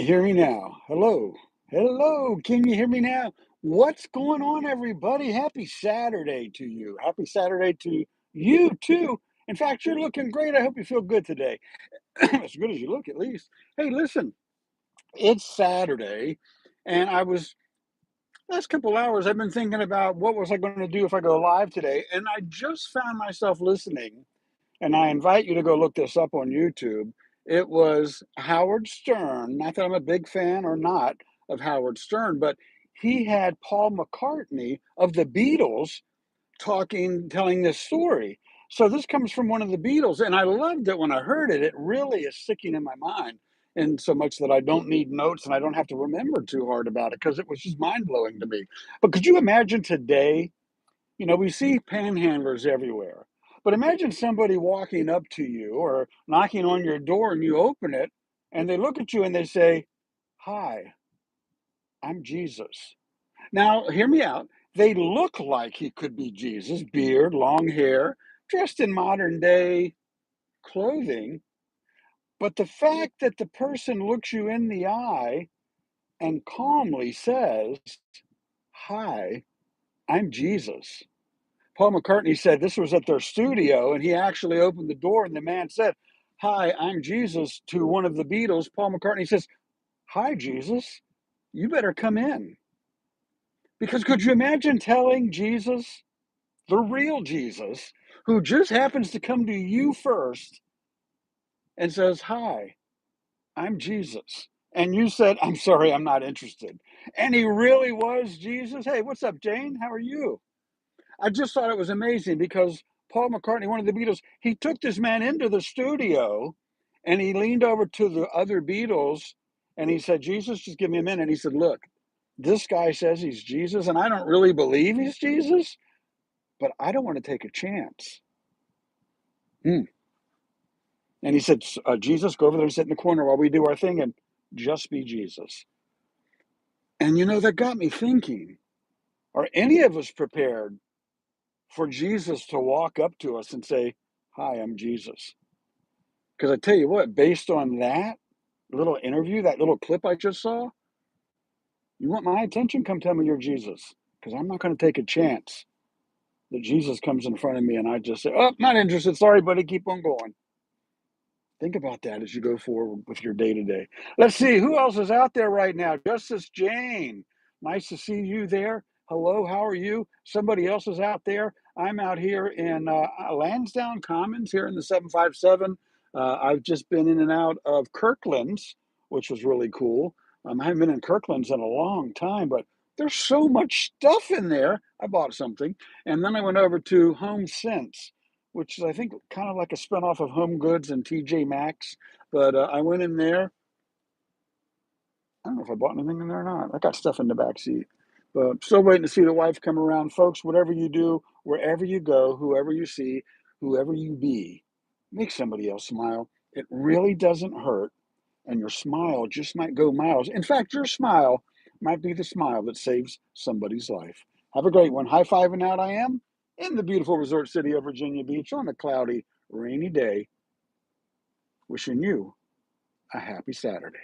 you hear me now? Hello. Hello. Can you hear me now? What's going on, everybody? Happy Saturday to you. Happy Saturday to you, too. In fact, you're looking great. I hope you feel good today. As good as you look, at least. Hey, listen, it's Saturday, and last couple hours, I've been thinking about what was I going to do if I go live today, and I just found myself listening, and I invite you to go look this up on YouTube. It was Howard Stern. Not that I'm a big fan or not of Howard Stern, but he had Paul McCartney of the Beatles telling this story. So this comes from one of the Beatles, and I loved it when I heard it. It really is sticking in my mind, and so much that I don't need notes and I don't have to remember too hard about it because it was just mind blowing to me. But could you imagine today? We see panhandlers everywhere, but imagine somebody walking up to you or knocking on your door and you open it and they look at you and they say, "Hi, I'm Jesus." Now, hear me out. They look like he could be Jesus, beard, long hair, dressed in modern day clothing. But the fact that the person looks you in the eye and calmly says, "Hi, I'm Jesus." Paul McCartney said this was at their studio, and he actually opened the door, and the man said, "Hi, I'm Jesus," to one of the Beatles. Paul McCartney says, "Hi, Jesus, you better come in." Because could you imagine telling Jesus, the real Jesus, who just happens to come to you first and says, "Hi, I'm Jesus." And you said, "I'm sorry, I'm not interested." And he really was Jesus. Hey, what's up, Jane? How are you? I just thought it was amazing because Paul McCartney, one of the Beatles, he took this man into the studio and he leaned over to the other Beatles and he said, "Jesus, just give me a minute." And he said, "Look, this guy says he's Jesus and I don't really believe he's Jesus, but I don't want to take a chance." Hmm. And he said, "Jesus, go over there and sit in the corner while we do our thing and just be Jesus." And that got me thinking, are any of us prepared for Jesus to walk up to us and say, "Hi, I'm Jesus"? Because I tell you what, based on that little interview, that little clip I just saw, you want my attention? Come tell me you're Jesus. Because I'm not going to take a chance that Jesus comes in front of me and I just say, "Oh, not interested. Sorry, buddy. Keep on going." Think about that as you go forward with your day to day. Let's see who else is out there right now. Justice Jane, nice to see you there. Hello, how are you? Somebody else is out there. I'm out here in Lansdowne Commons here in the 757. I've just been in and out of Kirkland's, which was really cool. I haven't been in Kirkland's in a long time, but there's so much stuff in there. I bought something. And then I went over to Home Sense, which is, I think, kind of like a spinoff of Home Goods and TJ Maxx. But I went in there. I don't know if I bought anything in there or not. I got stuff in the back seat. But still waiting to see the wife come around. Folks, whatever you do, wherever you go, whoever you see, whoever you be, make somebody else smile. It really doesn't hurt. And your smile just might go miles. In fact, your smile might be the smile that saves somebody's life. Have a great one. High fiving out I am in the beautiful resort city of Virginia Beach on a cloudy, rainy day, wishing you a happy Saturday.